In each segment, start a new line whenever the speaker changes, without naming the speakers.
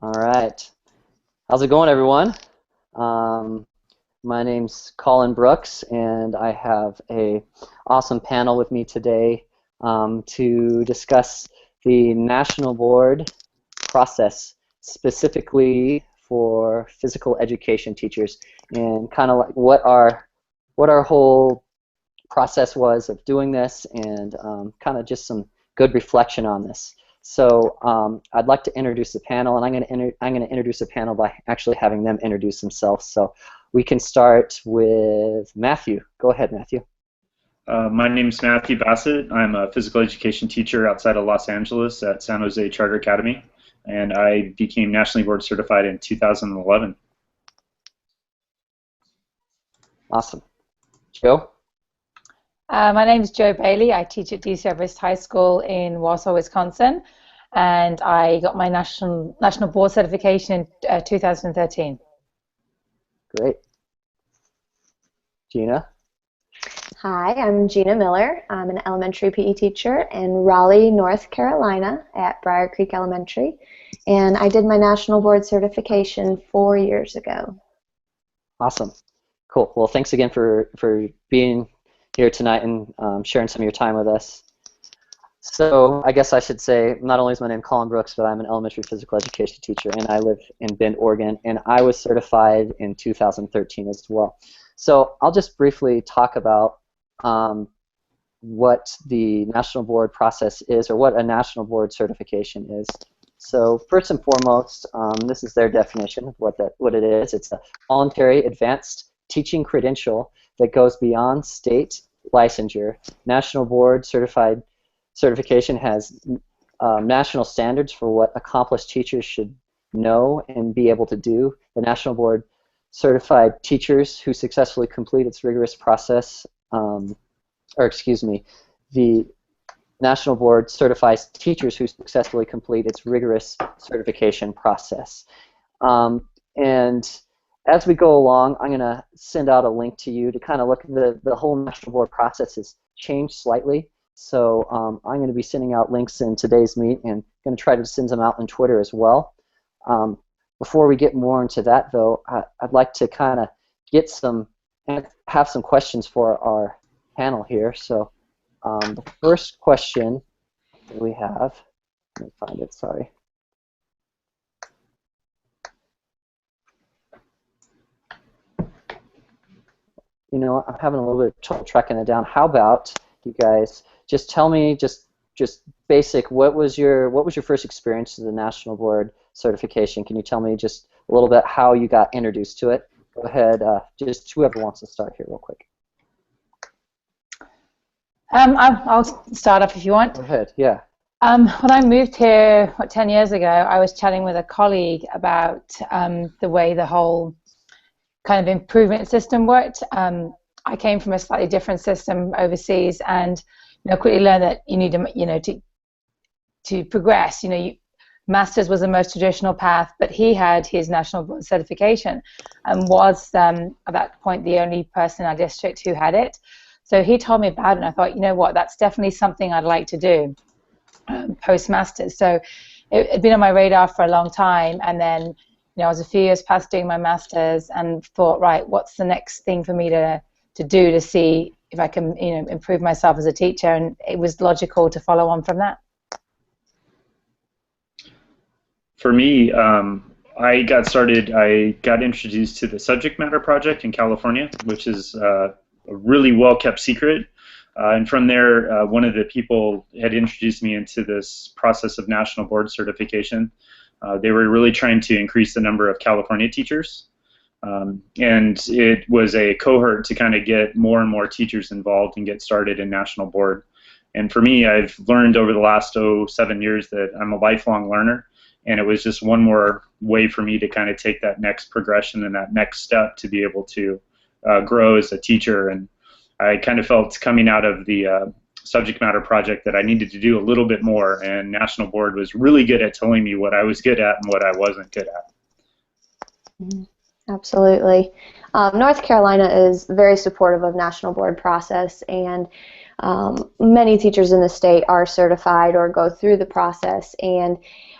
All right. How's it going, everyone? Um, my name's Colin Brooks, and I have a awesome panel with me today to discuss the National Board process specifically for physical education teachers, and kind of like what our whole process was of doing this, and kind of just some good reflection on this. So I'd like to introduce the panel, and I'm going to introduce the panel by actually having them introduce themselves. So we can start with Matthew. Go ahead, Matthew.
My name is Matthew Bassett. I'm a physical education teacher outside of Los Angeles at San Jose Charter Academy, and I became nationally board certified in 2011.
Awesome. Joe?
My name is Joe Bailey. I teach at DC Everest High School in Wausau, Wisconsin, and I got my national board certification in 2013.
Great. Gina?
Hi, I'm Gina Miller. I'm an elementary PE teacher in Raleigh, North Carolina at Briar Creek Elementary, and I did my national board certification 4 years ago.
Awesome. Cool. Well, thanks again for being here tonight and sharing some of your time with us. So I guess I should say, not only is my name Colin Brooks, but I'm an elementary physical education teacher, and I live in Bend, Oregon, and I was certified in 2013 as well. So I'll just briefly talk about what the National Board process is, or what a National Board certification is. So first and foremost, this is their definition of what it is. It's a voluntary advanced teaching credential that goes beyond state licensure. National Board certification has national standards for what accomplished teachers should know and be able to do. The National Board certified teachers who successfully complete its rigorous process, the National Board certifies teachers who successfully complete its rigorous certification process. And as we go along, I'm going to send out a link to you to kind of look at the whole National Board process has changed slightly. So I'm going to be sending out links in today's meet and going to try to send them out on Twitter as well. Before we get more into that, though, I'd like to kind of have some questions for our panel here. So the first question that we have, let me find it, sorry. You know, I'm having a little bit of trouble tracking it down. How about you guys just tell me just basic, what was your first experience to the National Board certification? Can you tell me just a little bit how you got introduced to it? Go ahead, just whoever wants to start here real quick.
I'll start off if you want.
Go ahead, yeah.
When I moved here, 10 years ago, I was chatting with a colleague about the way the whole kind of improvement system worked. I came from a slightly different system overseas, and quickly learned that you need to progress. Masters was the most traditional path, but he had his national board certification and was at that point the only person in our district who had it. So he told me about it, and I thought, you know what, that's definitely something I'd like to do post-masters. So it had been on my radar for a long time, and then I was a few years past doing my masters and thought, right, what's the next thing for me to do to see if I can improve myself as a teacher, and it was logical to follow on from that.
For me, I got introduced to the Subject Matter Project in California, which is a really well-kept secret. And from there, one of the people had introduced me into this process of National Board certification. They were really trying to increase the number of California teachers. And it was a cohort to kind of get more and more teachers involved and get started in National Board. And for me, I've learned over the last 7 years that I'm a lifelong learner, and it was just one more way for me to kind of take that next progression and that next step to be able to grow as a teacher. And I kind of felt coming out of the Subject Matter Project that I needed to do a little bit more, and National Board was really good at telling me what I was good at and what I wasn't good at.
Mm-hmm. Absolutely. North Carolina is very supportive of National Board process, and Many teachers in the state are certified or go through the process, and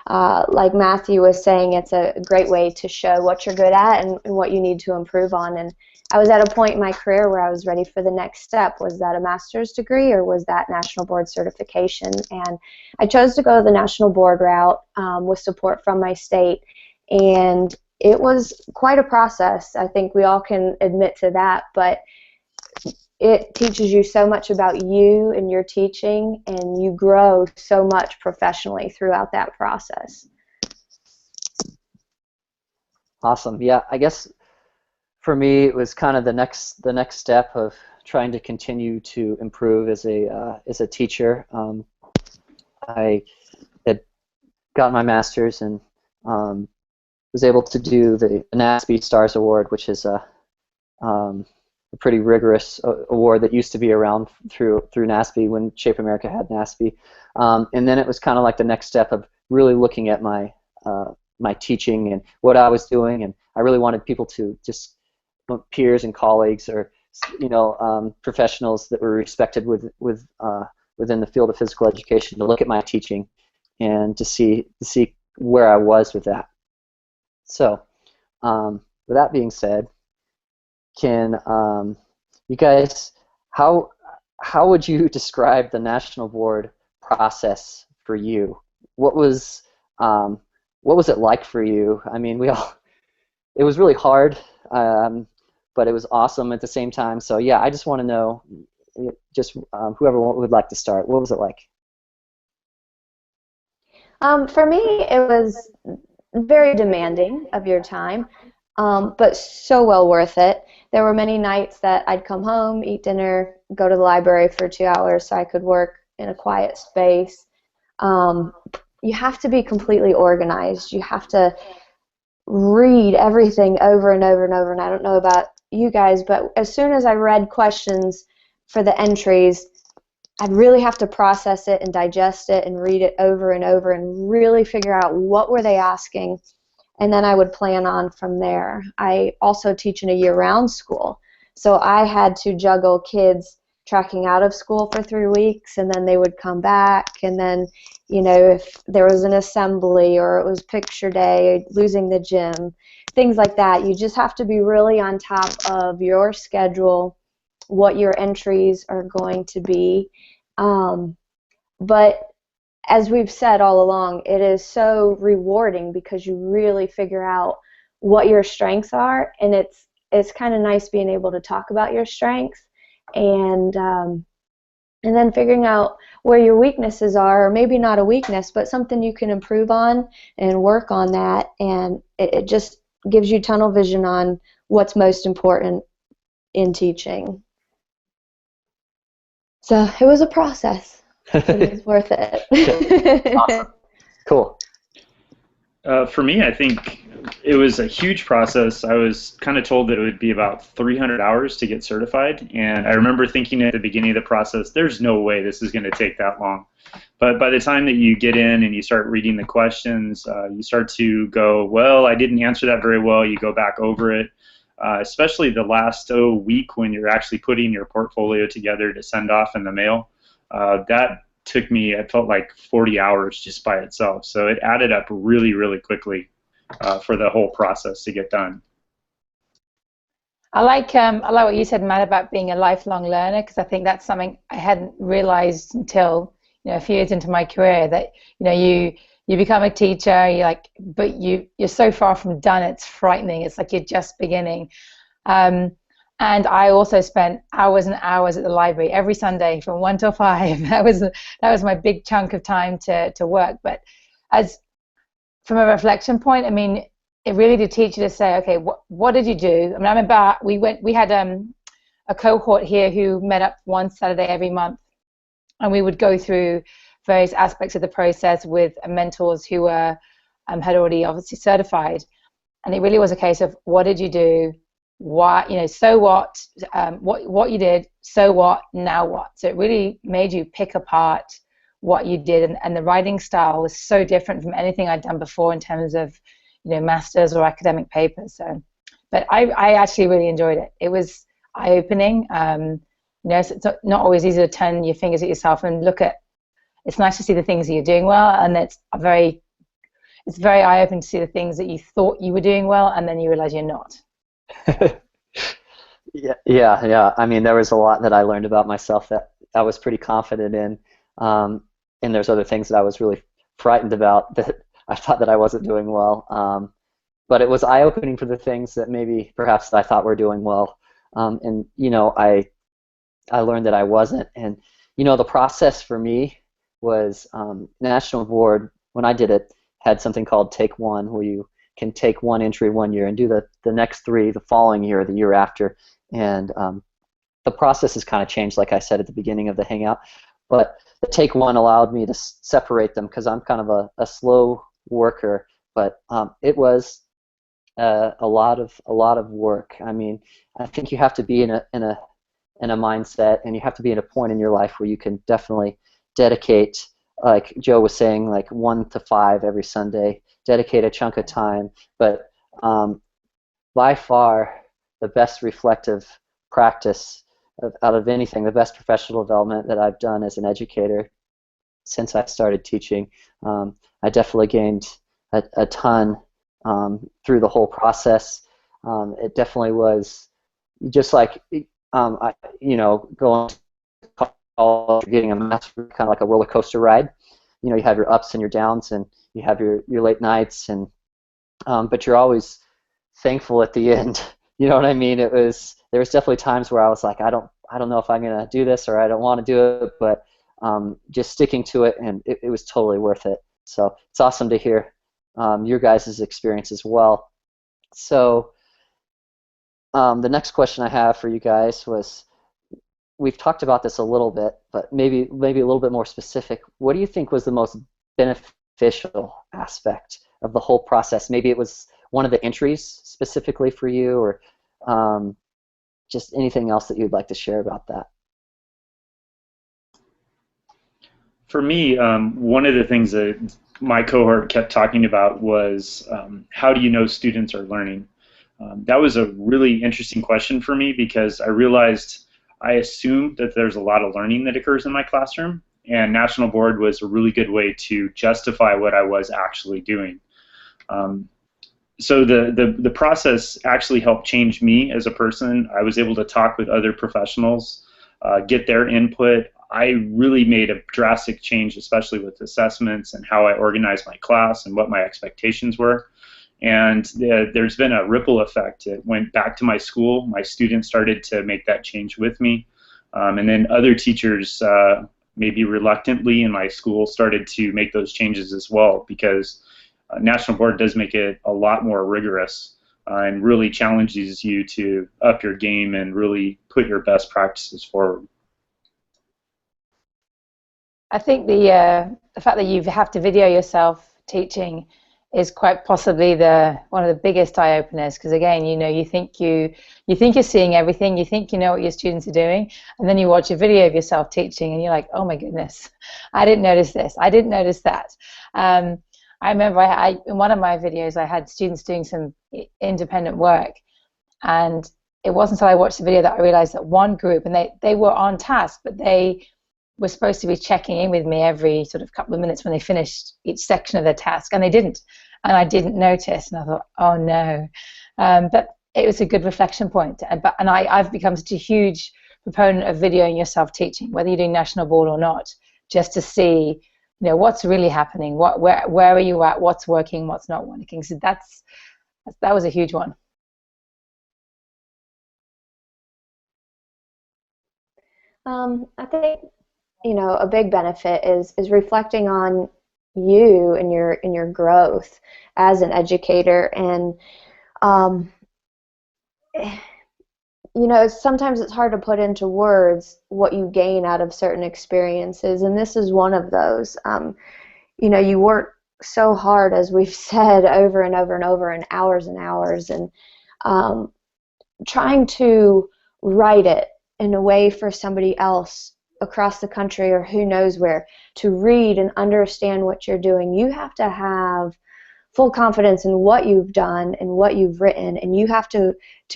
like Matthew was saying, it's a great way to show what you're good at and what you need to improve on. And I was at a point in my career where I was ready for the next step. Was that a master's degree or was that national board certification? And I chose to go the national board route with support from my state, and it was quite a process. I think we all can admit to that, but it teaches you so much about you and your teaching, and you grow so much professionally throughout that process.
Awesome. Yeah, I guess for me it was kind of the next step of trying to continue to improve as a teacher. I had gotten my master's and was able to do the NASB Stars Award, which is a pretty rigorous award that used to be around through NASB when Shape America had NASB. And then it was kind of like the next step of really looking at my my teaching and what I was doing, and I really wanted people to just, peers and colleagues or professionals that were respected within the field of physical education, to look at my teaching and to see where I was with that. So with that being said, can you guys, how would you describe the national board process for you? What was it like for you? I mean, it was really hard, but it was awesome at the same time. So yeah, I just want to know, just whoever would like to start, what was it like?
For me, it was very demanding of your time, but so well worth it. There were many nights that I'd come home, eat dinner, go to the library for 2 hours so I could work in a quiet space. You have to be completely organized. You have to read everything over and over and over. And I don't know about you guys, but as soon as I read questions for the entries, I'd really have to process it and digest it and read it over and over and really figure out what were they asking, and then I would plan on from there. I also teach in a year-round school, so I had to juggle kids tracking out of school for 3 weeks, and then they would come back, and then, if there was an assembly or it was picture day, losing the gym, things like that. You just have to be really on top of your schedule, what your entries are going to be. But as we've said all along, it is so rewarding because you really figure out what your strengths are, and it's kind of nice being able to talk about your strengths, and then figuring out where your weaknesses are, or maybe not a weakness, but something you can improve on and work on that, and it just gives you tunnel vision on what's most important in teaching. So it was a process. It was worth it.
Awesome. Cool.
For me, I think it was a huge process. I was kind of told that it would be about 300 hours to get certified, and I remember thinking at the beginning of the process, there's no way this is going to take that long. But by the time that you get in and you start reading the questions, you start to go, well, I didn't answer that very well. You go back over it, especially the last week when you're actually putting your portfolio together to send off in the mail. That took me, it felt like 40 hours just by itself. So it added up really, really quickly for the whole process to get done.
I like what you said, Matt, about being a lifelong learner, because I think that's something I hadn't realized until a few years into my career, that you become a teacher, but you're so far from done. It's frightening. It's like you're just beginning. And I also spent hours and hours at the library every Sunday from 1 till 5. That was my big chunk of time to work. But from a reflection point, I mean, it really did teach you to say, okay, what did you do? I mean, I remember we had a cohort here who met up one Saturday every month, and we would go through various aspects of the process with mentors who were had already obviously certified. And it really was a case of, what did you do? What, so what you did, so what, now what? So it really made you pick apart what you did, and the writing style was so different from anything I'd done before in terms of, masters or academic papers. So, but I actually really enjoyed it. It was eye-opening. You know, so it's not always easy to turn your fingers at yourself and look at. It's nice to see the things that you're doing well, and it's very eye-opening to see the things that you thought you were doing well, and then you realize you're not.
Yeah. I mean, there was a lot that I learned about myself that I was pretty confident in, and there's other things that I was really frightened about that I thought that I wasn't doing well. But it was eye-opening for the things that maybe perhaps I thought were doing well, and I learned that I wasn't. And the process for me was National Board, when I did it, had something called Take One, where you can take one entry one year and do the next three the following year or the year after. And the process has kind of changed, like I said at the beginning of the Hangout. But the Take One allowed me to separate them because I'm kind of a slow worker. But it was a lot of work. I mean, I think you have to be in a mindset, and you have to be at a point in your life where you can definitely dedicate, like Joe was saying, like 1 to 5 every Sunday, dedicate a chunk of time. But by far the best reflective practice out of anything, the best professional development that I've done as an educator since I started teaching. I definitely gained a ton through the whole process. It definitely was just like going to college, getting a master's, kind of like a roller coaster ride. You have your ups and your downs, and you have your late nights, and but you're always thankful at the end. You know what I mean? There was definitely times where I was like, I don't know if I'm gonna do this, or I don't want to do it, but just sticking to it, and it was totally worth it. So it's awesome to hear your guys' experience as well. So the next question I have for you guys was, we've talked about this a little bit, but maybe a little bit more specific. What do you think was the most beneficial aspect of the whole process? Maybe it was one of the entries specifically for you, or just anything else that you'd like to share about that.
For me, one of the things that my cohort kept talking about was how do you know students are learning? That was a really interesting question for me, because I realized I assumed that there's a lot of learning that occurs in my classroom, and National Board was a really good way to justify what I was actually doing. So the process actually helped change me as a person. I was able to talk with other professionals, get their input. I really made a drastic change, especially with assessments and how I organized my class and what my expectations were. And there's been a ripple effect. It went back to my school. My students started to make that change with me. And then other teachers, maybe reluctantly in my school, started to make those changes as well, because National Board does make it a lot more rigorous and really challenges you to up your game and really put your best practices forward.
I think the fact that you have to video yourself teaching is quite possibly one of the biggest eye openers, because again, you think you're seeing everything, you think you know what your students are doing, and then you watch a video of yourself teaching and you're like, oh my goodness, I didn't notice this, I didn't notice that. I remember in one of my videos I had students doing some independent work, and it wasn't until I watched the video that I realized that one group, and they were on task, but they were supposed to be checking in with me every sort of couple of minutes when they finished each section of their task, and they didn't, and I didn't notice, and I thought, oh no. But it was a good reflection point, and I've become such a huge proponent of videoing yourself teaching, whether you're doing National Board or not, just to see what's really happening, where are you at, what's working, what's not working. So that was a huge one.
I think a big benefit is reflecting on you and your growth as an educator, and sometimes it's hard to put into words what you gain out of certain experiences, and this is one of those. You work so hard, as we've said over and over and over, and hours, and trying to write it in a way for somebody else across the country or who knows where to read and understand what you're doing. You have to have full confidence in what you've done and what you've written, and you have to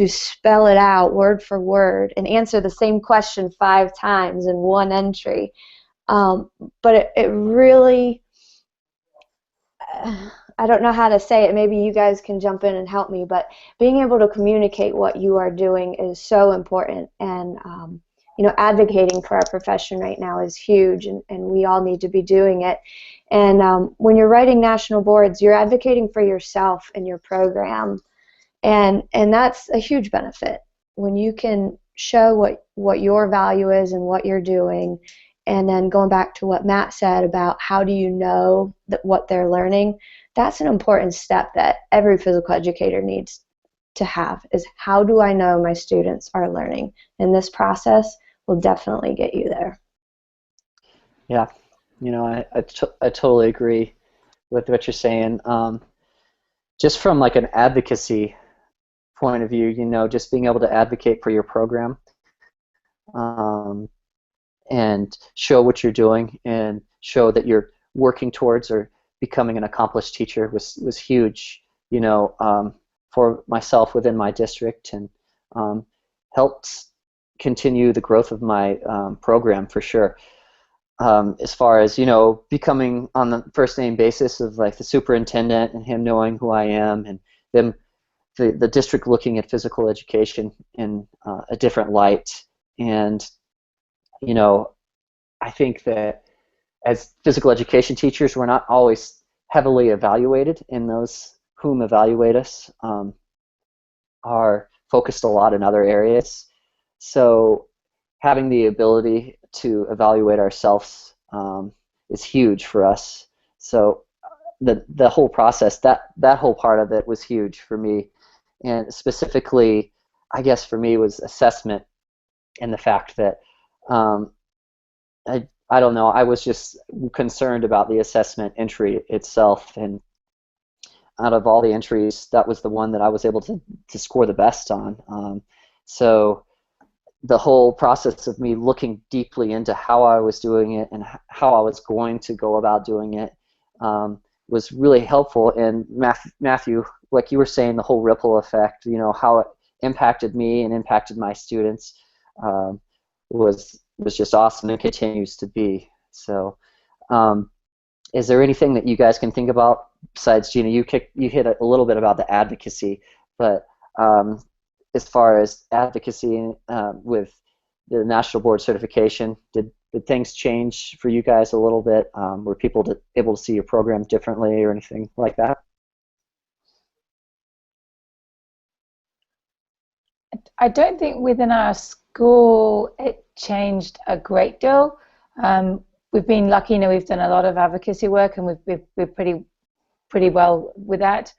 spell it out word for word and answer the same question 5 times in one entry. But it really, I don't know how to say it. Maybe you guys can jump in and help me, but being able to communicate what you are doing is so important. And you know, advocating for our profession right now is huge, and we all need to be doing it. And when you're writing national boards, you're advocating for yourself and your program, and that's a huge benefit when you can show what your value is and what you're doing. And then going back to what Matt said about how do you know that what they're learning, that's an important step that every physical educator needs to have, is how do I know my students are learning? And this process will definitely get you there.
Yeah, you know, I totally agree with what you're saying. Just from like an advocacy point of view, you know, just being able to advocate for your program, and show what you're doing and show that you're working towards or becoming an accomplished teacher was huge, you know, for myself within my district, and helped continue the growth of my program for sure. As far as, you know, becoming on the first name basis of like the superintendent and him knowing who I am, and them, the district looking at physical education in a different light. And you know, I think that as physical education teachers, we're not always heavily evaluated, and those whom evaluate us are focused a lot in other areas. So having the ability to evaluate ourselves is huge for us. So the whole process, that whole part of it was huge for me. And specifically, I guess for me, was assessment, and the fact that I don't know, I was just concerned about the assessment entry itself, and out of all the entries, that was the one that I was able to score the best on. So the whole process of me looking deeply into how I was doing it and how I was going to go about doing it was really helpful. And Matthew, like you were saying, the whole ripple effect, you know, how it impacted me and impacted my students was just awesome, and continues to be. So is there anything that you guys can think about besides, Gina, you hit a little bit about the advocacy, but as far as advocacy with the National Board Certification, did things change for you guys a little bit? Were people able to see your program differently or anything like that?
I don't think within our school it changed a great deal. We've been lucky, you know, we've done a lot of advocacy work, and we're pretty well with that.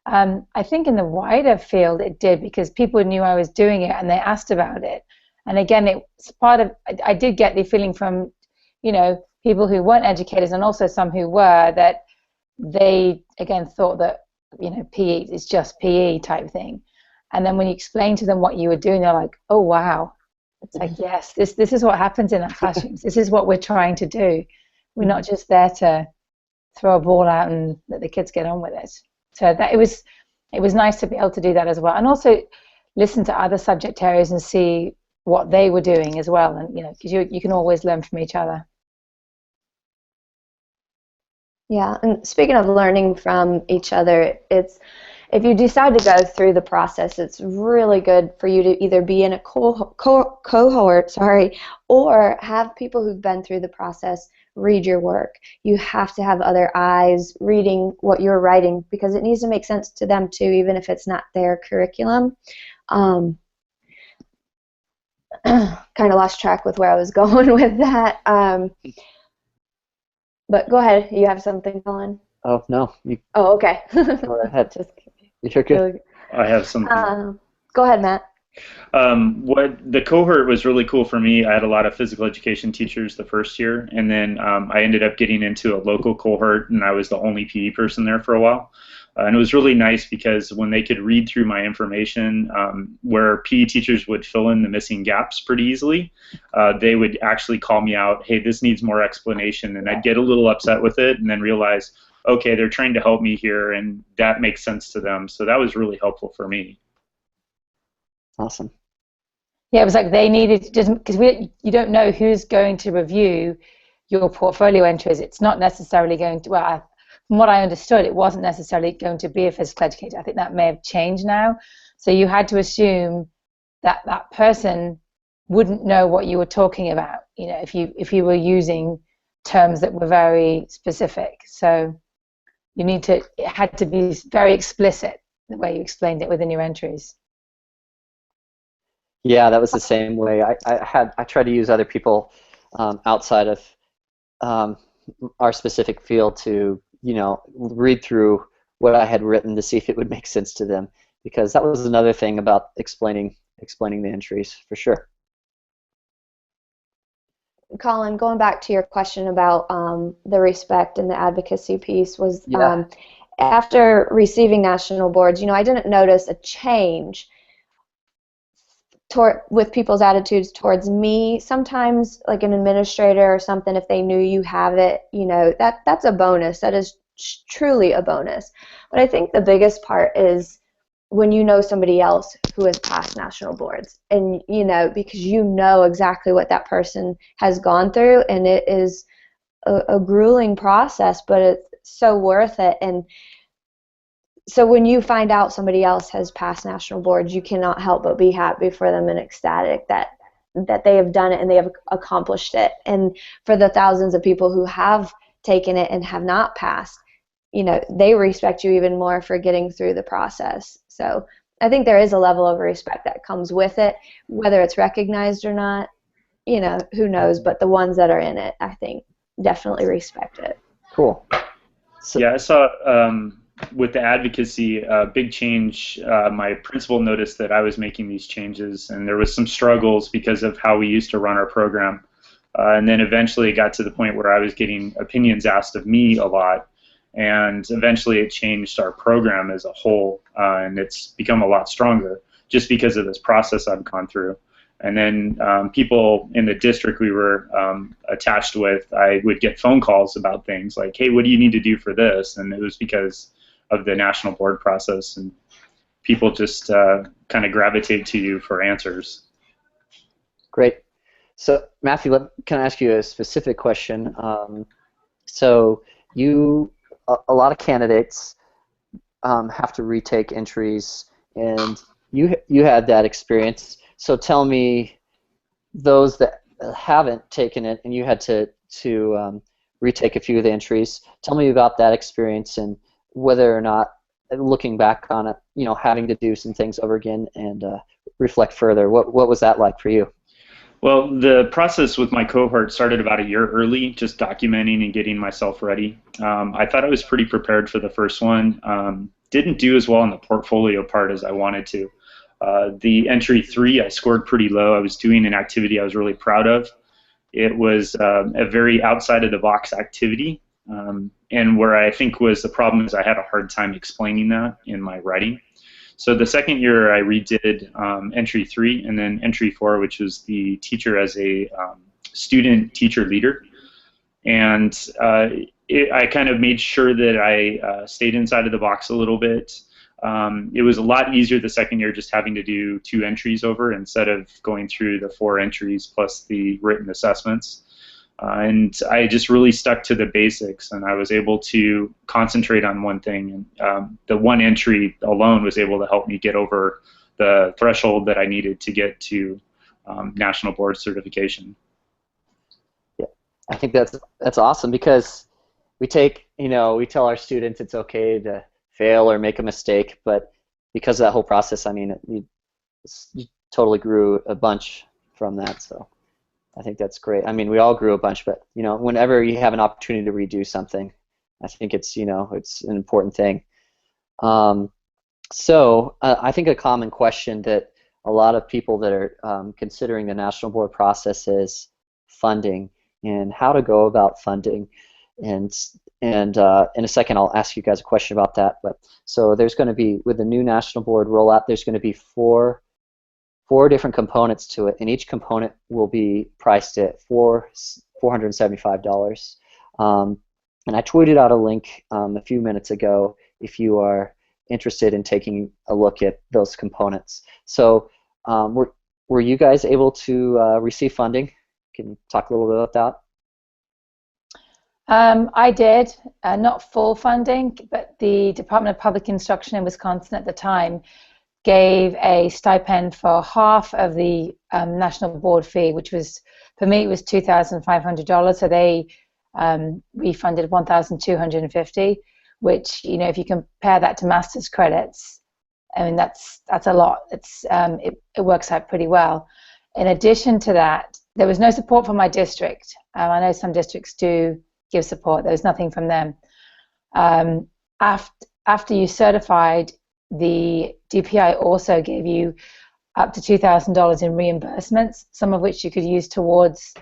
I think in the wider field it did, because people knew I was doing it and they asked about it. And again, it's part of, I did get the feeling from, you know, people who weren't educators and also some who were, that they again thought that, you know, PE is just PE type thing. And then when you explain to them what you were doing, they're like, oh wow. It's like, yes, this is what happens in our classrooms. This is what we're trying to do. We're not just there to throw a ball out and let the kids get on with it. So that it was nice to be able to do that as well, and also listen to other subject areas and see what they were doing as well. And you know, because you can always learn from each other.
Yeah, and speaking of learning from each other, it's, if you decide to go through the process, it's really good for you to either be in a cohort, or have people who've been through the process read your work. You have to have other eyes reading what you're writing, because it needs to make sense to them too, even if it's not their curriculum. Kind of lost track with where I was going with that. But go ahead. You have something, Colin?
Oh, no.
Oh, okay.
Go ahead.
Just
You're good.
I have something.
Go ahead, Matt.
What the cohort was really cool for me. I had a lot of physical education teachers the first year, and then I ended up getting into a local cohort, and I was the only PE person there for a while. And it was really nice because when they could read through my information, where PE teachers would fill in the missing gaps pretty easily, they would actually call me out, hey, this needs more explanation, and I'd get a little upset with it and then realize, okay, they're trying to help me here, and that makes sense to them. So that was really helpful for me.
Awesome.
Yeah, it was like they needed, just because you don't know who's going to review your portfolio entries. It's not necessarily going to, well, from what I understood, it wasn't necessarily going to be a physical educator. I think that may have changed now. So you had to assume that that person wouldn't know what you were talking about, you know, if you were using terms that were very specific. So it had to be very explicit the way you explained it within your entries.
Yeah, that was the same way. I tried to use other people outside of um, our specific field to, read through what I had written to see if it would make sense to them, because that was another thing about explaining the entries for sure.
Colin, going back to your question about the respect and the advocacy piece, was
Yeah.
After receiving national boards, I didn't notice a change with people's attitudes towards me. Sometimes, like an administrator or something, if they knew you have it, that's a bonus. That is truly a bonus. But I think the biggest part is when you know somebody else who has passed national boards, and because you know exactly what that person has gone through, and it is a grueling process, but it's so worth it. And so when you find out somebody else has passed national boards, you cannot help but be happy for them and ecstatic that they have done it and they have accomplished it. And for the thousands of people who have taken it and have not passed, they respect you even more for getting through the process. So I think there is a level of respect that comes with it, whether it's recognized or not, who knows, but the ones that are in it, I think, definitely respect it.
Cool.
So, yeah, I saw with the advocacy, big change. My principal noticed that I was making these changes, and there was some struggles because of how we used to run our program. And then eventually it got to the point where I was getting opinions asked of me a lot, and eventually it changed our program as a whole, and it's become a lot stronger just because of this process I've gone through. And then people in the district we were attached with, I would get phone calls about things like, hey, what do you need to do for this? And it was because of the national board process, and people just kind of gravitate to you for answers.
Great. So Matthew, can I ask you a specific question? So a lot of candidates have to retake entries, and you had that experience. So tell me, those that haven't taken it and you had to retake a few of the entries, tell me about that experience and whether or not, looking back on it, having to do some things over again and reflect further. What was that like for you?
Well, the process with my cohort started about a year early, just documenting and getting myself ready. I thought I was pretty prepared for the first one. Didn't do as well in the portfolio part as I wanted to. The entry 3, I scored pretty low. I was doing an activity I was really proud of. It was a very outside of the box activity, and where I think was the problem is I had a hard time explaining that in my writing. So the second year I redid entry 3 and then entry 4, which was the teacher as a student teacher leader. And I kind of made sure that I stayed inside of the box a little bit. It was a lot easier the second year just having to do 2 entries over instead of going through the 4 entries plus the written assessments. And I just really stuck to the basics, and I was able to concentrate on one thing. And the 1 entry alone was able to help me get over the threshold that I needed to get to national board certification.
Yeah, I think that's awesome, because we tell our students it's okay to fail or make a mistake, but because of that whole process, I mean, you totally grew a bunch from that. So I think that's great. I mean, we all grew a bunch, but whenever you have an opportunity to redo something, I think it's it's an important thing. So I think a common question that a lot of people that are considering the national board process is funding and how to go about funding. And in a second, I'll ask you guys a question about that. But so there's going to be, with the new national board rollout, there's going to be four different components to it, and each component will be priced at $475. And I tweeted out a link a few minutes ago if you are interested in taking a look at those components. So were you guys able to receive funding? Can you talk a little bit about that?
I did, not full funding, but the Department of Public Instruction in Wisconsin at the time gave a stipend for half of the national board fee, which was, for me, it was $2,500. So they refunded $1,250, which, you know, if you compare that to master's credits, I mean, that's a lot. It works out pretty well. In addition to that, there was no support from my district. I know some districts do give support. There was nothing from them. After you certified, the DPI also gave you up to $2,000 in reimbursements, some of which you could use towards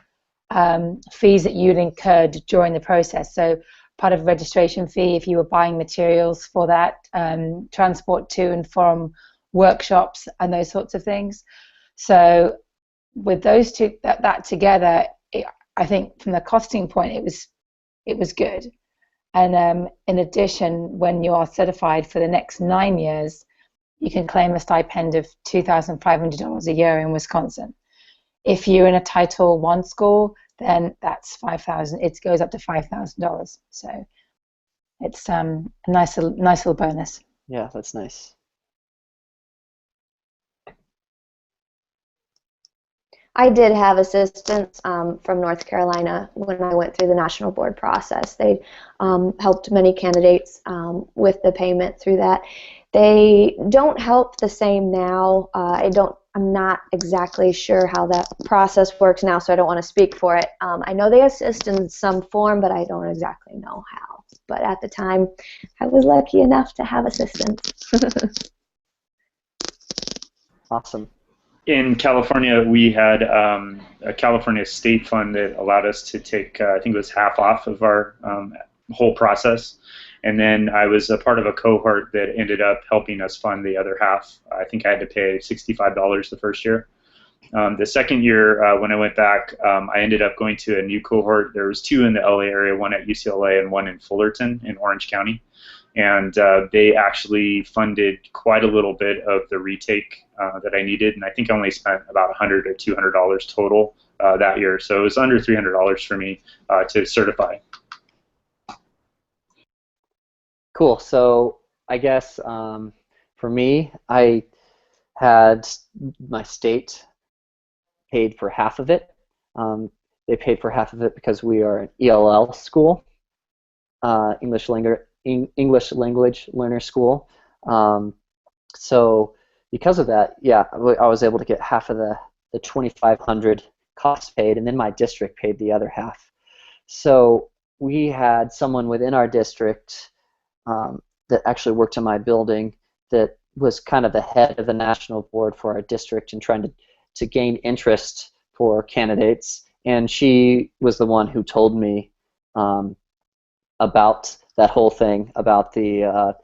fees that you'd incurred during the process. So part of registration fee if you were buying materials for that, transport to and from workshops and those sorts of things. So with those two, that together, I think from the costing point, it was good. And in addition, when you are certified for the next 9 years, you can claim a stipend of $2,500 a year in Wisconsin. If you're in a Title I school, then that's $5,000. It goes up to $5,000. So it's a nice little bonus.
Yeah, that's nice.
I did have assistance from North Carolina when I went through the national board process. They helped many candidates with the payment through that. They don't help the same now. I'm not exactly sure how that process works now, so I don't want to speak for it. I know they assist in some form, but I don't exactly know how. But at the time, I was lucky enough to have assistance.
Awesome.
In California, we had a California state fund that allowed us to take, I think it was half off of our whole process. And then I was a part of a cohort that ended up helping us fund the other half. I think I had to pay $65 the first year. The second year, when I went back, I ended up going to a new cohort. There was two in the LA area, one at UCLA and one in Fullerton in Orange County. And they actually funded quite a little bit of the retake that I needed, and I think I only spent about $100 or $200 total that year. So it was under $300 for me to certify.
Cool. So I guess for me, I had my state paid for half of it. They paid for half of it because we are an ELL school, English language learner school. So because of that, yeah, I was able to get half of the $2,500 cost paid, and then my district paid the other half. So we had someone within our district that actually worked in my building that was kind of the head of the national board for our district and trying to gain interest for candidates. And she was the one who told me about that whole thing, about the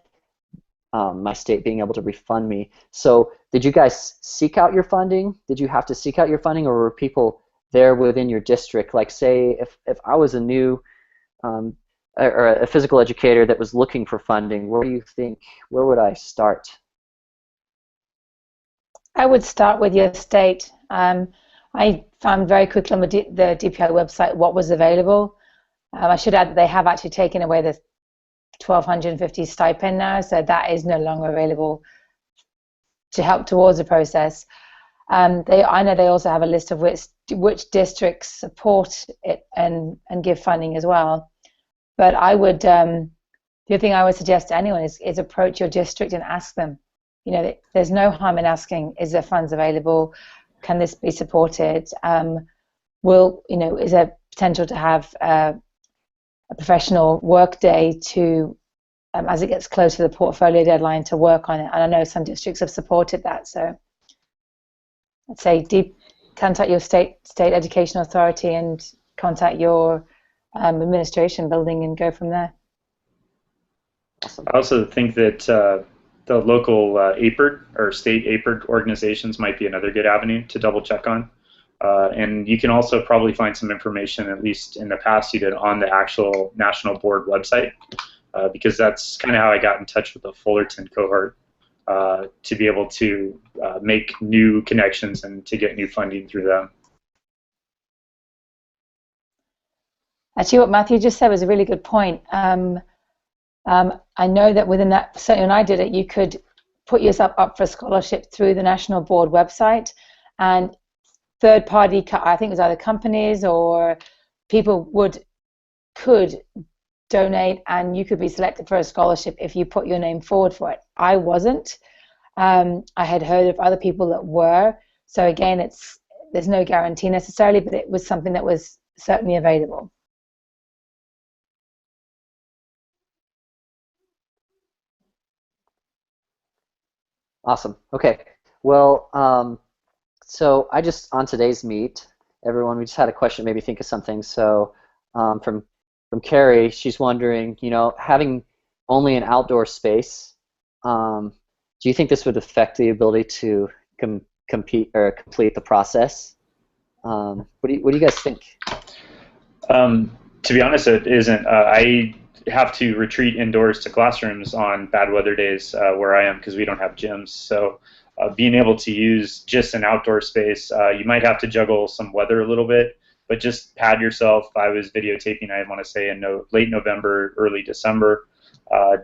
my state being able to refund me. So did you guys seek out your funding? Did you have to seek out your funding, or were people there within your district? Like, say, if I was a new or a physical educator that was looking for funding, where would I start?
I would start with your state. I found very quickly on the DPI website what was available. I should add that they have actually taken away the $1,250 stipend now, so that is no longer available to help towards the process. I know they also have a list of which districts support it and give funding as well. But I would, the other thing I would suggest to anyone is approach your district and ask them. You know, there's no harm in asking, is there funds available? Can this be supported? Is there potential to have a professional work day to, as it gets close to the portfolio deadline, to work on it? And I know some districts have supported that. So I'd say contact your state education authority and contact your administration building and go from there.
Awesome.
I also think that the local APERD or state APERD organizations might be another good avenue to double check on. And you can also probably find some information, at least in the past you did, on the actual National Board website, because that's kind of how I got in touch with the Fullerton cohort, to be able to make new connections and to get new funding through them.
Actually, what Matthew just said was a really good point. I know that within that, certainly when I did it, you could put yourself up for a scholarship through the National Board website, and third-party, I think it was either companies or people could donate, and you could be selected for a scholarship if you put your name forward for it. I wasn't. I had heard of other people that were. So again, there's no guarantee necessarily, but it was something that was certainly available.
Awesome. Okay. Well, so I just, on today's meet, everyone, we just had a question, maybe think of something. So from Carrie, she's wondering, having only an outdoor space, do you think this would affect the ability to compete or complete the process? What do you guys think?
To be honest, it isn't. I have to retreat indoors to classrooms on bad weather days where I am, because we don't have gyms. So being able to use just an outdoor space, you might have to juggle some weather a little bit, but just pad yourself. I was videotaping, I want to say, in late November, early December,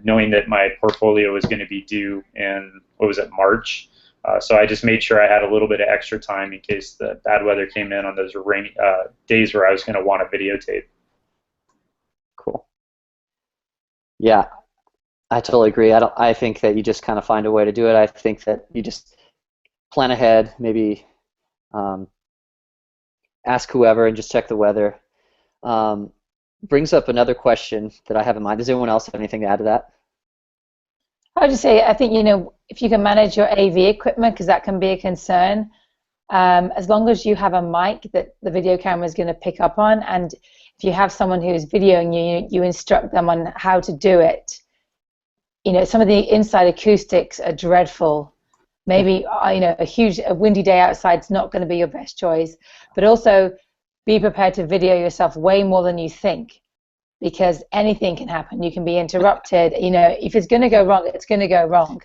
knowing that my portfolio was going to be due in, what was it, March. So I just made sure I had a little bit of extra time in case the bad weather came in on those rainy days where I was going to want to videotape.
Cool. Yeah, I totally agree. I think that you just kind of find a way to do it. I think that you just plan ahead, maybe ask whoever and just check the weather. Brings up another question that I have in mind. Does anyone else have anything to add to that?
I would just say, I think, if you can manage your AV equipment, because that can be a concern, as long as you have a mic that the video camera is going to pick up on, and if you have someone who is videoing you, you instruct them on how to do it. Some of the inside acoustics are dreadful. Maybe, a windy day outside is not going to be your best choice, but also be prepared to video yourself way more than you think, because anything can happen. You can be interrupted. If it's going to go wrong, it's going to go wrong.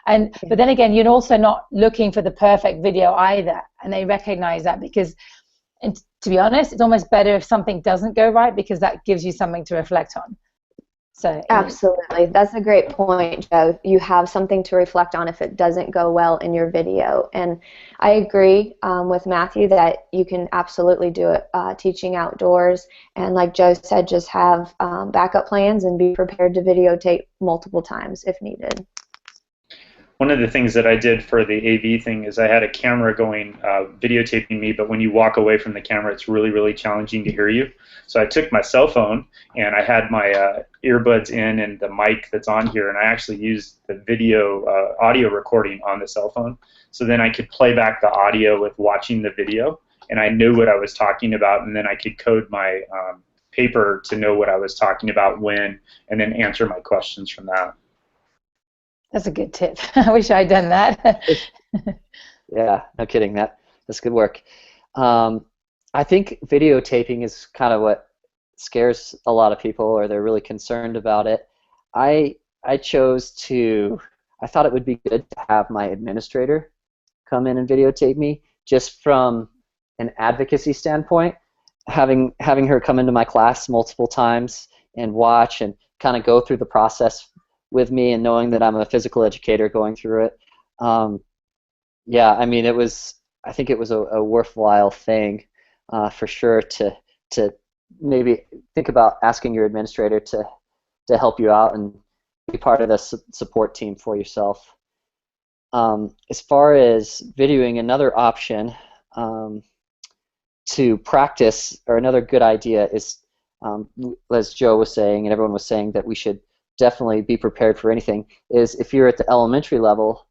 But then again, you're also not looking for the perfect video either, and they recognize that, because, and to be honest, it's almost better if something doesn't go right, because that gives you something to reflect on. So
absolutely, that's a great point, Joe. You have something to reflect on if it doesn't go well in your video. And I agree with Matthew that you can absolutely do it teaching outdoors. And like Joe said, just have backup plans and be prepared to videotape multiple times if needed.
One of the things that I did for the AV thing is I had a camera going, videotaping me, but when you walk away from the camera, it's really, really challenging to hear you. So I took my cell phone, and I had my earbuds in and the mic that's on here, and I actually used the video audio recording on the cell phone. So then I could play back the audio with watching the video, and I knew what I was talking about, and then I could code my paper to know what I was talking about when, and then answer my questions from that.
That's a good tip. I wish I'd done that.
Yeah, no kidding. That's good work. I think videotaping is kind of what scares a lot of people, or they're really concerned about it. I thought it would be good to have my administrator come in and videotape me, just from an advocacy standpoint. Having her come into my class multiple times and watch and kind of go through the process with me, and knowing that I'm a physical educator going through it. Yeah, I mean, I think it was a worthwhile thing for sure to maybe think about asking your administrator to help you out and be part of the support team for yourself. As far as videoing, another option to practice, or another good idea is, as Joe was saying and everyone was saying, that we should definitely be prepared for anything, is if you're at the elementary level,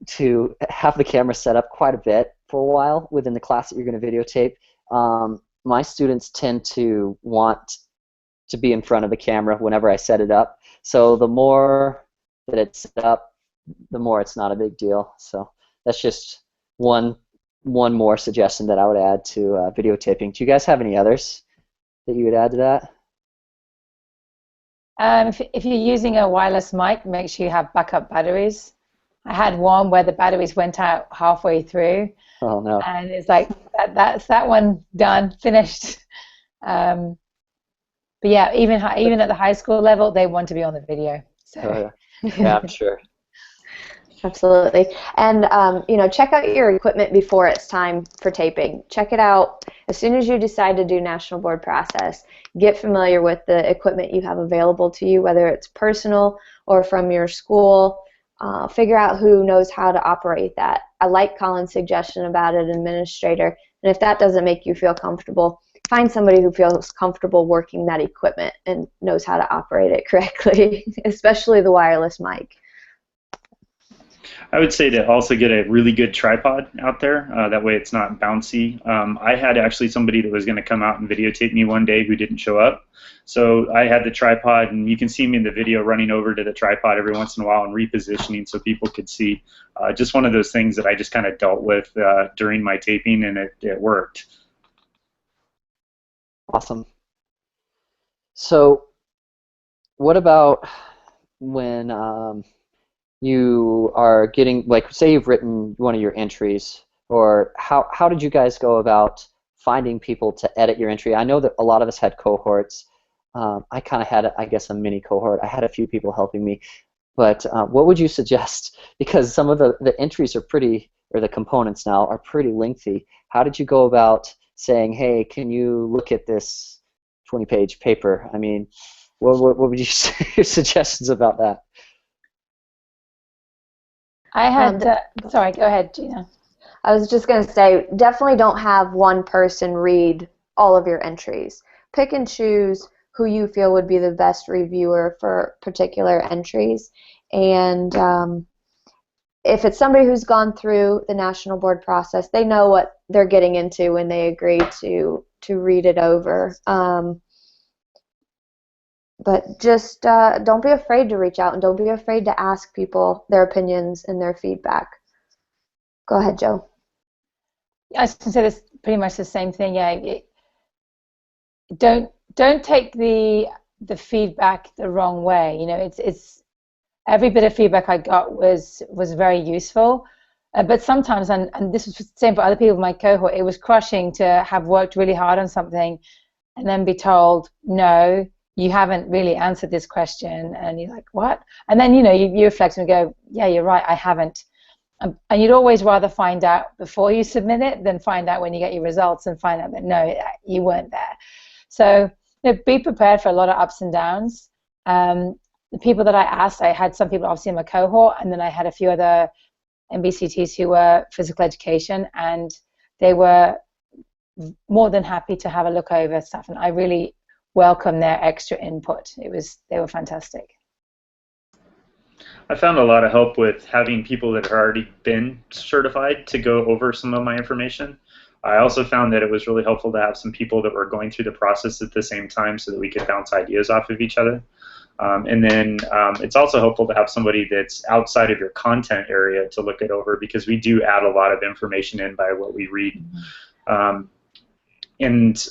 to have the camera set up quite a bit for a while within the class that you're going to videotape. My students tend to want to be in front of the camera whenever I set it up. So the more that it's set up, the more it's not a big deal. So that's just one one more suggestion that I would add to videotaping. Do you guys have any others that you would add to that?
If you're using a wireless mic, make sure you have backup batteries. I had one where the batteries went out halfway through,
Oh no.
and it's like that's that one done, finished. But yeah, even at the high school level, they want to be on the video. So
Oh, yeah, I'm sure.
Absolutely. And, check out your equipment before it's time for taping. Check it out as soon as you decide to do national board process. Get familiar with the equipment you have available to you, whether it's personal or from your school. Figure out who knows how to operate that. I like Colin's suggestion about an administrator. And if that doesn't make you feel comfortable, find somebody who feels comfortable working that equipment and knows how to operate it correctly, especially the wireless mic.
I would say to also get a really good tripod out there. That way it's not bouncy. I had actually somebody that was going to come out and videotape me one day who didn't show up. So I had the tripod, and you can see me in the video running over to the tripod every once in a while and repositioning so people could see. Just one of those things that I just kind of dealt with during my taping, and it worked.
Awesome. So what about when you are getting, like, say you've written one of your entries, or how did you guys go about finding people to edit your entry? I know that a lot of us had cohorts. I kind of had, I guess, a mini cohort. I had a few people helping me. But what would you suggest? Because some of the entries are pretty, or the components now are pretty lengthy. How did you go about saying, hey, can you look at this 20-page paper? I mean, what would you say your suggestions about that?
I had, sorry, go ahead, Gina.
I was just going to say, definitely don't have one person read all of your entries. Pick and choose who you feel would be the best reviewer for particular entries. And if it's somebody who's gone through the national board process, they know what they're getting into when they agree to read it over. But just don't be afraid to reach out, and don't be afraid to ask people their opinions and their feedback. Go ahead, Joe.
I was going to say this pretty much the same thing. Yeah, don't take the feedback the wrong way. You know, it's every bit of feedback I got was very useful. But sometimes, and this was the same for other people in my cohort, it was crushing to have worked really hard on something and then be told, no, you haven't really answered this question. And you're like, what? And then, you reflect and go, yeah, you're right, I haven't. And you'd always rather find out before you submit it than find out when you get your results and find out that, no, you weren't there. So be prepared for a lot of ups and downs. The people that I asked, I had some people obviously in my cohort, and then I had a few other MBCTs who were physical education, and they were more than happy to have a look over stuff, and I really welcome their extra input. They were fantastic.
I found a lot of help with having people that had already been certified to go over some of my information. I also found that it was really helpful to have some people that were going through the process at the same time so that we could bounce ideas off of each other. And then it's also helpful to have somebody that's outside of your content area to look it over, because we do add a lot of information in by what we read. And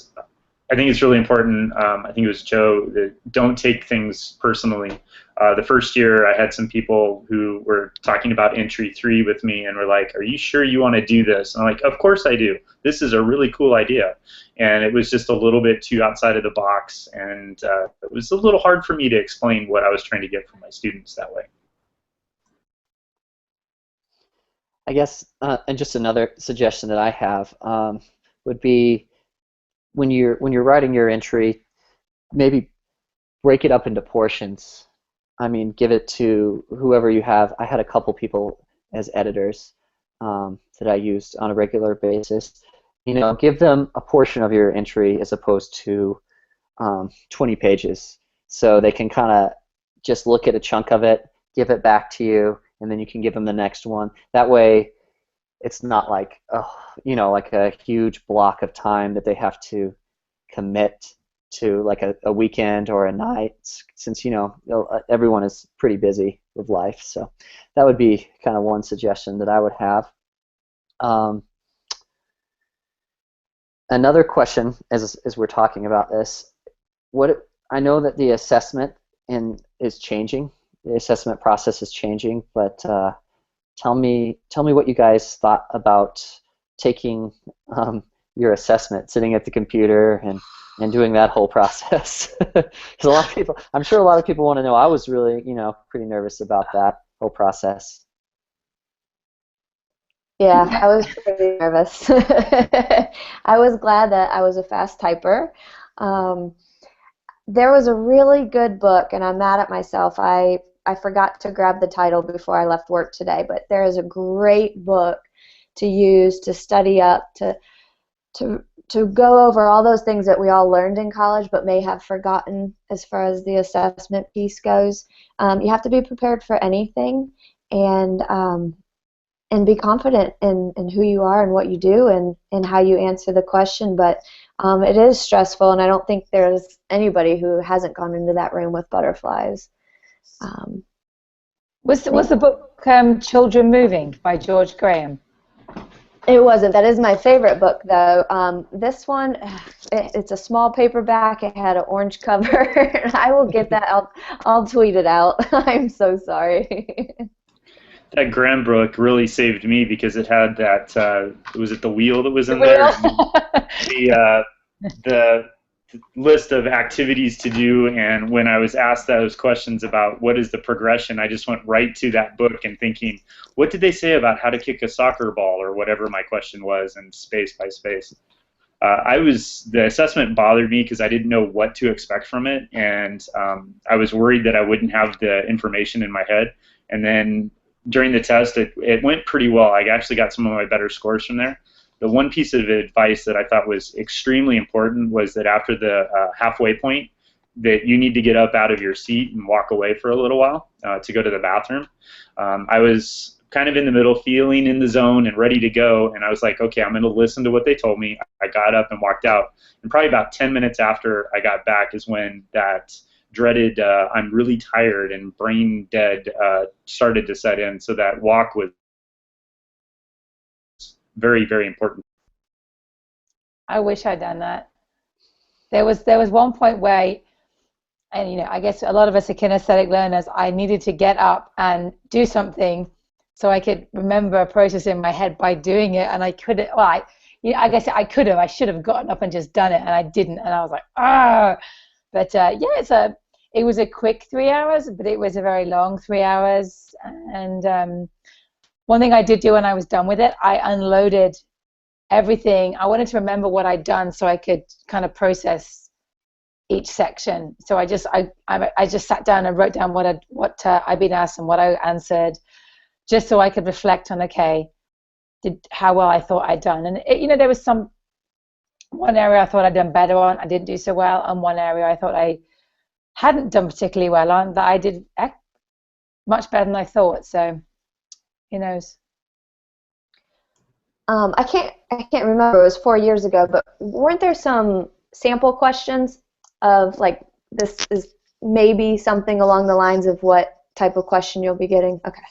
I think it's really important, I think it was Joe, that don't take things personally. The first year I had some people who were talking about entry 3 with me and were like, are you sure you want to do this? And I'm like, of course I do. This is a really cool idea. And it was just a little bit too outside of the box, and it was a little hard for me to explain what I was trying to get from my students that way.
I guess, and just another suggestion that I have would be, when you're writing your entry, maybe break it up into portions. I mean, give it to whoever you have. I had a couple people as editors that I used on a regular basis. Give them a portion of your entry as opposed to 20 pages, so they can kind of just look at a chunk of it, give it back to you, and then you can give them the next one. That way, it's not like, like a huge block of time that they have to commit to, like a weekend or a night, since everyone is pretty busy with life. So that would be kind of one suggestion that I would have. another question, as we're talking about this, I know that the assessment is changing. The assessment process is changing, but tell me what you guys thought about taking your assessment, sitting at the computer and doing that whole process. Because a lot of people, I'm sure a lot of people want to know. I was really, pretty nervous about that whole process.
Yeah, I was pretty nervous. I was glad that I was a fast typer. Um, there was a really good book, and I'm mad at myself. I forgot to grab the title before I left work today, but there is a great book to use to study up, to go over all those things that we all learned in college but may have forgotten as far as the assessment piece goes. You have to be prepared for anything, and be confident in who you are and what you do and how you answer the question. But it is stressful, and I don't think there's anybody who hasn't gone into that room with butterflies.
Was the book Children Moving by George Graham?
It wasn't. That is my favorite book, though. This one, it's a small paperback. It had an orange cover. I will get that. I'll tweet it out. I'm so sorry.
That Graham book really saved me because it had that, was it the wheel that was in there? The list of activities to do, and when I was asked those questions about what is the progression, I just went right to that book and thinking, what did they say about how to kick a soccer ball, or whatever my question was, and space by space. The assessment bothered me because I didn't know what to expect from it, and I was worried that I wouldn't have the information in my head. And then during the test, it went pretty well. I actually got some of my better scores from there. The one piece of advice that I thought was extremely important was that after the halfway point, that you need to get up out of your seat and walk away for a little while to go to the bathroom. I was kind of in the middle, feeling in the zone and ready to go, and I was like, okay, I'm going to listen to what they told me. I got up and walked out, and probably about 10 minutes after I got back is when that dreaded I'm really tired and brain dead started to set in. So that walk was very, very important.
I wish I'd done that. There was one point where, and I guess a lot of us are kinesthetic learners, I needed to get up and do something so I could remember a process in my head by doing it, and I couldn't. Well, I guess I could have. I should have gotten up and just done it, and I didn't, and I was like, ah. But yeah, it was a quick 3 hours, but it was a very long 3 hours. And one thing I did do when I was done with it, I unloaded everything. I wanted to remember what I'd done so I could kind of process each section. So I just sat down and wrote down what I'd been asked and what I answered, just so I could reflect on, okay, how well I thought I'd done. And there was one area I thought I'd done better on, I didn't do so well, and one area I thought I hadn't done particularly well on that I did much better than I thought. So who knows?
I can't remember. It was 4 years ago, but weren't there some sample questions of like, this is maybe something along the lines of what type of question you'll be getting? Okay.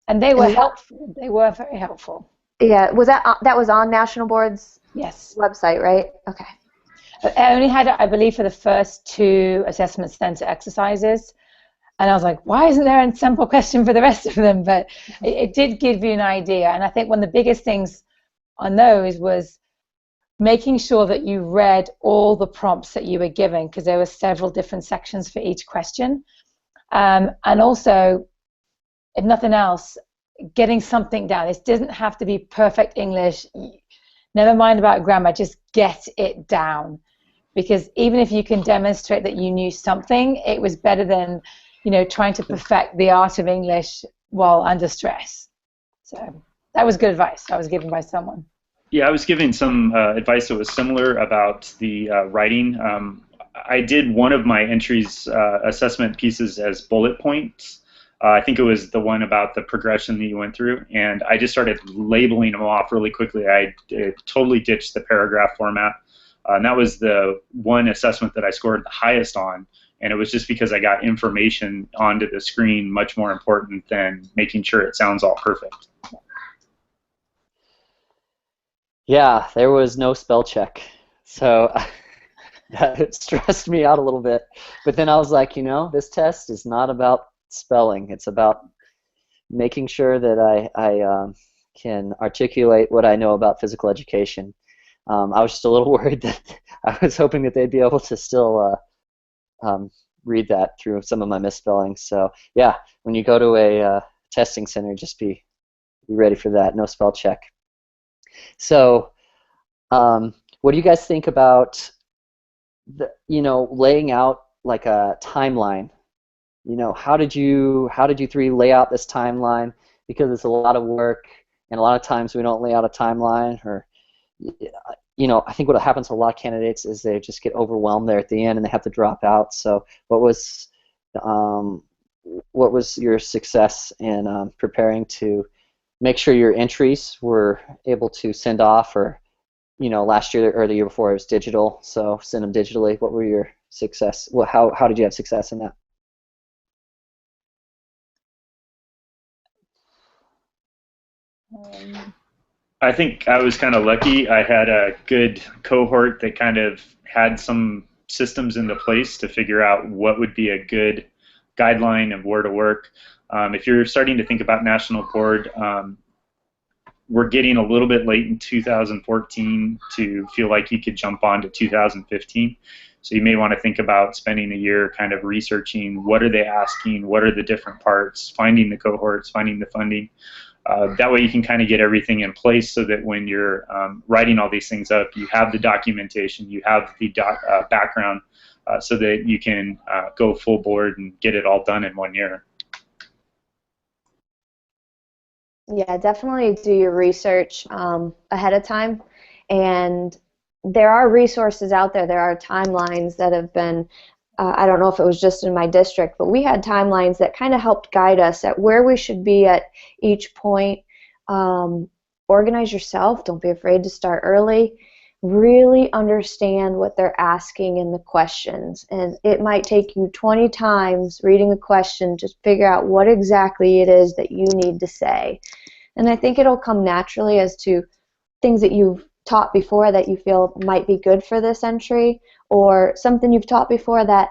And they were helpful. They were very helpful.
Yeah. Was that was on National Board's website, right? Okay.
I only had it, I believe, for the first 2 assessment center exercises. And I was like, why isn't there a sample question for the rest of them? But it did give you an idea. And I think one of the biggest things on those was making sure that you read all the prompts that you were given, because there were several different sections for each question. And also, if nothing else, getting something down. This doesn't have to be perfect English. Never mind about grammar, just get it down. Because even if you can demonstrate that you knew something, it was better than trying to perfect the art of English while under stress. So that was good advice I was given by someone.
Yeah, I was giving some advice that was similar about the writing. I did one of my entries assessment pieces as bullet points. I think it was the one about the progression that you went through, and I just started labeling them off really quickly. I totally ditched the paragraph format, and that was the one assessment that I scored the highest on. And it was just because I got information onto the screen much more important than making sure it sounds all perfect.
Yeah, there was no spell check. So that stressed me out a little bit. But then I was like, this test is not about spelling. It's about making sure that I can articulate what I know about physical education. I was just a little worried that I was hoping that they'd be able to still read that through some of my misspellings. So yeah, when you go to a testing center, just be ready for that. No spell check. So what do you guys think about laying out like a timeline? How did you three lay out this timeline? Because it's a lot of work, and a lot of times we don't lay out a timeline, or I think what happens to a lot of candidates is they just get overwhelmed there at the end and they have to drop out. So um, what was your success in preparing to make sure your entries were able to send off, or last year or the year before it was digital, so send them digitally? What were your success? How did you have success in that?
I think I was kind of lucky. I had a good cohort that kind of had some systems into place to figure out what would be a good guideline of where to work. If you're starting to think about national board, we're getting a little bit late in 2014 to feel like you could jump on to 2015. So you may want to think about spending a year kind of researching what are they asking, what are the different parts, finding the cohorts, finding the funding. That way you can kind of get everything in place so that when you're writing all these things up, you have the documentation, you have the background, so that you can go full board and get it all done in 1 year.
Yeah, definitely do your research ahead of time. And there are resources out there. There are timelines that have been, I don't know if it was just in my district, but we had timelines that kind of helped guide us at where we should be at each point. Organize yourself. Don't be afraid to start early. Really understand what they're asking in the questions. And it might take you 20 times reading a question to figure out what exactly it is that you need to say. And I think it'll come naturally as to things that you've taught before that you feel might be good for this entry, or something you've taught before that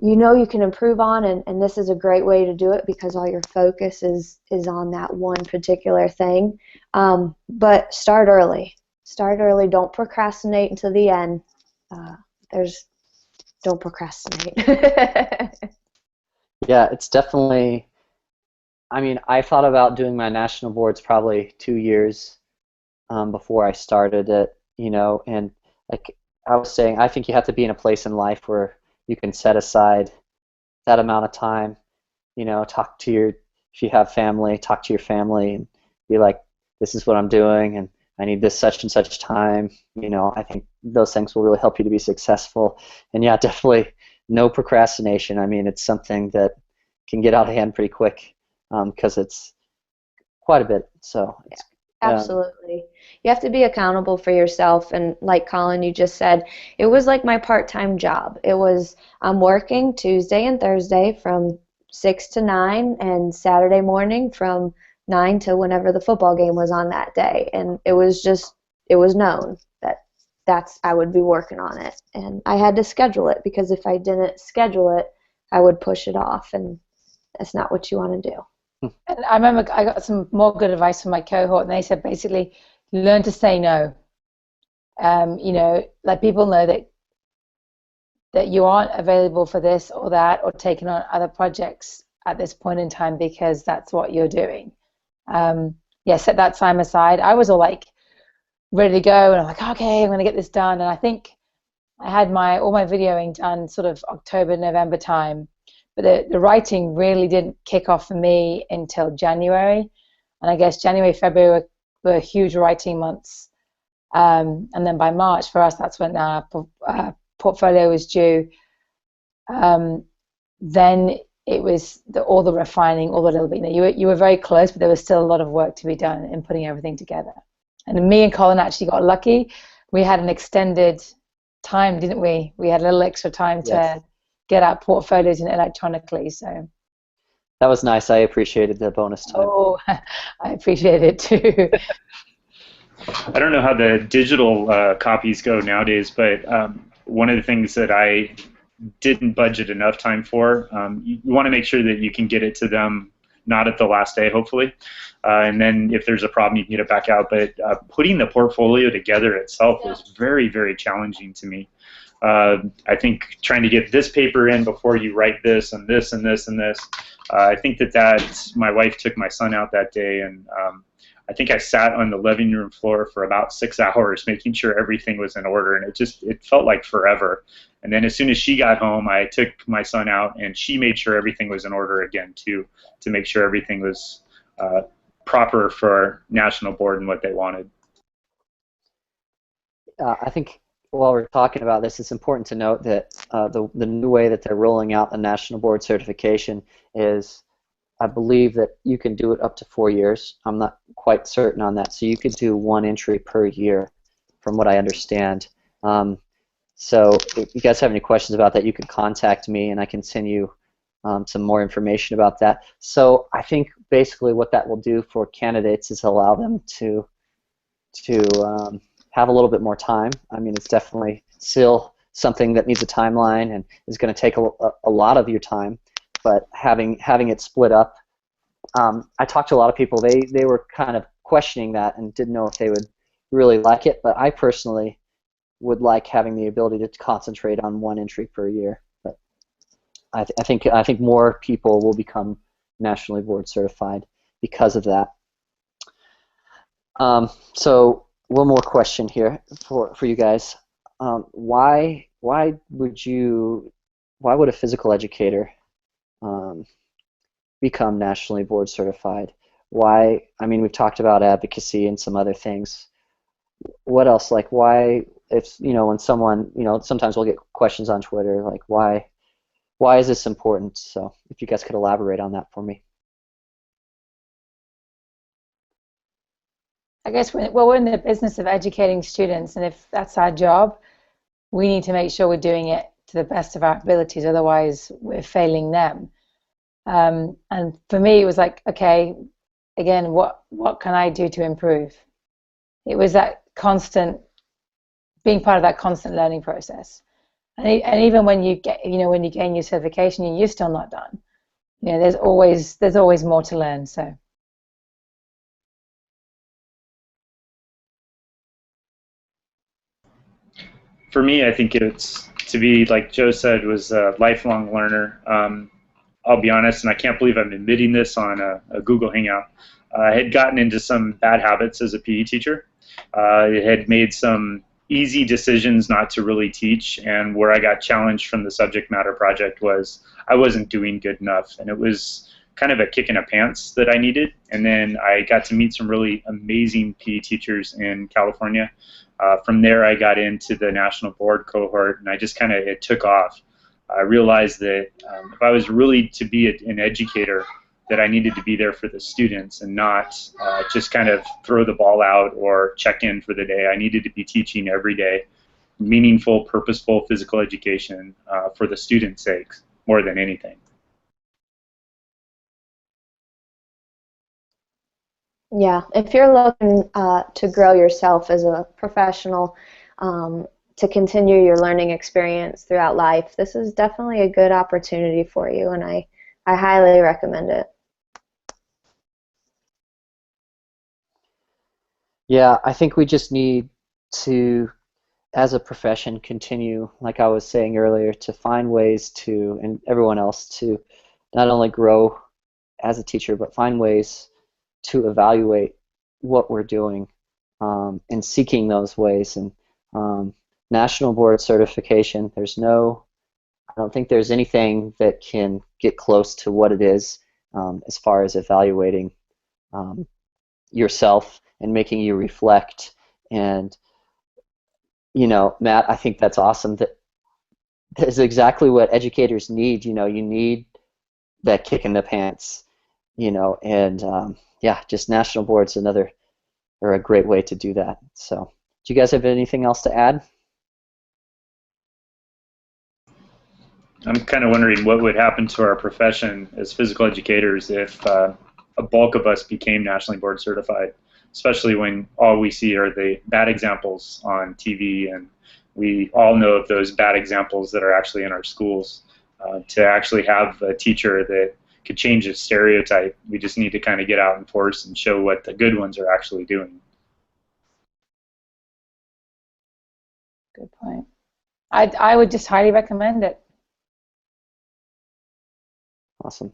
you can improve on, and this is a great way to do it because all your focus is on that one particular thing. But start early. Start early. Don't procrastinate until the end. Don't procrastinate.
Yeah, it's definitely. I mean, I thought about doing my national boards probably 2 years before I started it, and like I was saying, I think you have to be in a place in life where you can set aside that amount of time, if you have family, talk to your family and be like, this is what I'm doing and I need this such and such time. I think those things will really help you to be successful. And yeah, definitely no procrastination. I mean, it's something that can get out of hand pretty quick because it's quite a bit. So it's,
Absolutely. You have to be accountable for yourself, and like Colin, you just said, it was like my part-time job. I'm working Tuesday and Thursday from 6 to 9 and Saturday morning from 9 to whenever the football game was on that day. And it was known that I would be working on it. And I had to schedule it because if I didn't schedule it, I would push it off, and that's not what you want to do.
And I remember I got some more good advice from my cohort, and they said basically learn to say no. Let people know that you aren't available for this or that or taking on other projects at this point in time because that's what you're doing. Set that time aside. I was all like ready to go, and I'm like, okay, I'm going to get this done. And I think I had all my videoing done sort of October, November time. But the writing really didn't kick off for me until January. And I guess January, February were huge writing months. And then by March, for us, that's when our portfolio was due. Then it was all the refining, all the little bit. You were very close, but there was still a lot of work to be done in putting everything together. And me and Colin actually got lucky. We had an extended time, didn't we? We had a little extra time
yes.
to get our portfolios in electronically. So
that was nice. I appreciated the bonus time.
Oh, I appreciate it too.
I don't know how the digital copies go nowadays, but one of the things that I didn't budget enough time for, you want to make sure that you can get it to them not at the last day, hopefully, and then if there's a problem, you can get it back out. But putting the portfolio together itself was very, very challenging to me. I think trying to get this paper in before you write this and this and this and this. I think that my wife took my son out that day, and I think I sat on the living room floor for about 6 hours making sure everything was in order, and it felt like forever. And then as soon as she got home, I took my son out, and she made sure everything was in order again too, to make sure everything was proper for National Board and what they wanted.
I think while we're talking about this, it's important to note that the new way that they're rolling out the National Board Certification is, I believe that you can do it up to 4 years. I'm not quite certain on that. So you could do 1 entry per year, from what I understand. So if you guys have any questions about that, you can contact me, and I can send you some more information about that. So I think basically what that will do for candidates is allow them to have a little bit more time. I mean, it's definitely still something that needs a timeline and is going to take a lot of your time, but having it split up, I talked to a lot of people. They were kind of questioning that and didn't know if they would really like it, but I personally would like having the ability to concentrate on 1 entry per year. But I think more people will become nationally board certified because of that. So one more question here for you guys. Why would a physical educator become nationally board certified? Why? I mean, we've talked about advocacy and some other things. What else? Like, why? If when someone, sometimes we'll get questions on Twitter like, why is this important? So if you guys could elaborate on that for me.
I guess we're in the business of educating students, and if that's our job, we need to make sure we're doing it to the best of our abilities. Otherwise, we're failing them. And for me, it was like, okay, again, what can I do to improve? It was that constant, being part of that constant learning process. And even when you get, when you gain your certification, you're still not done. There's always more to learn. So.
For me, I think it's to be, like Joe said, was a lifelong learner. I'll be honest, and I can't believe I'm admitting this on a Google Hangout. I had gotten into some bad habits as a PE teacher. I had made some easy decisions not to really teach, and where I got challenged from the subject matter project was I wasn't doing good enough, and it was kind of a kick in the pants that I needed. And then I got to meet some really amazing PE teachers in California. From there, I got into the national board cohort, and I just it took off. I realized that if I was really to be an educator, that I needed to be there for the students and not just kind of throw the ball out or check in for the day. I needed to be teaching every day, meaningful, purposeful physical education for the students' sakes more than anything.
Yeah, if you're looking to grow yourself as a professional, to continue your learning experience throughout life, this is definitely a good opportunity for you, and I highly recommend it.
Yeah, I think we just need to, as a profession, continue, like I was saying earlier, to find ways to, and everyone else, to not only grow as a teacher, but find ways to evaluate what we're doing and seeking those ways. And national board certification, I don't think there's anything that can get close to what it is as far as evaluating yourself and making you reflect. And Matt, I think that's awesome. That is exactly what educators need. You need that kick in the pants. And yeah, just national boards are a great way to do that. So, do you guys have anything else to add?
I'm kind of wondering what would happen to our profession as physical educators if a bulk of us became nationally board certified. especially when all we see are the bad examples on TV, and we all know of those bad examples that are actually in our schools. To actually have a teacher that could change a stereotype, we just need to kind of get out in force and show what the good ones are actually doing.
Good point. I would just highly recommend it.
Awesome.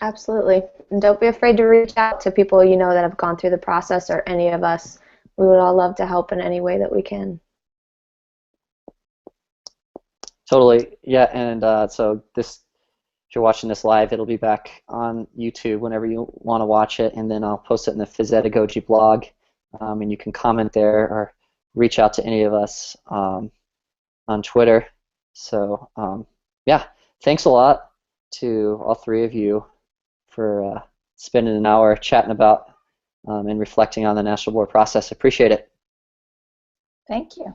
Absolutely. And don't be afraid to reach out to people you know that have gone through the process, or any of us. We would all love to help in any way that we can.
Totally. Yeah, and so this, if you're watching this live, it'll be back on YouTube whenever you want to watch it, and then I'll post it in the Phys Pedagogy blog, and you can comment there or reach out to any of us on Twitter. So yeah, thanks a lot to all three of you for spending an hour chatting about and reflecting on the National Board process. Appreciate it.
Thank you.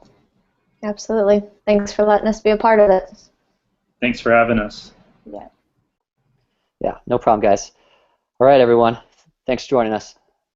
Absolutely. Thanks for letting us be a part of it.
Thanks for having us.
Yeah.
Yeah, no problem, guys. All right, everyone. Thanks for joining us.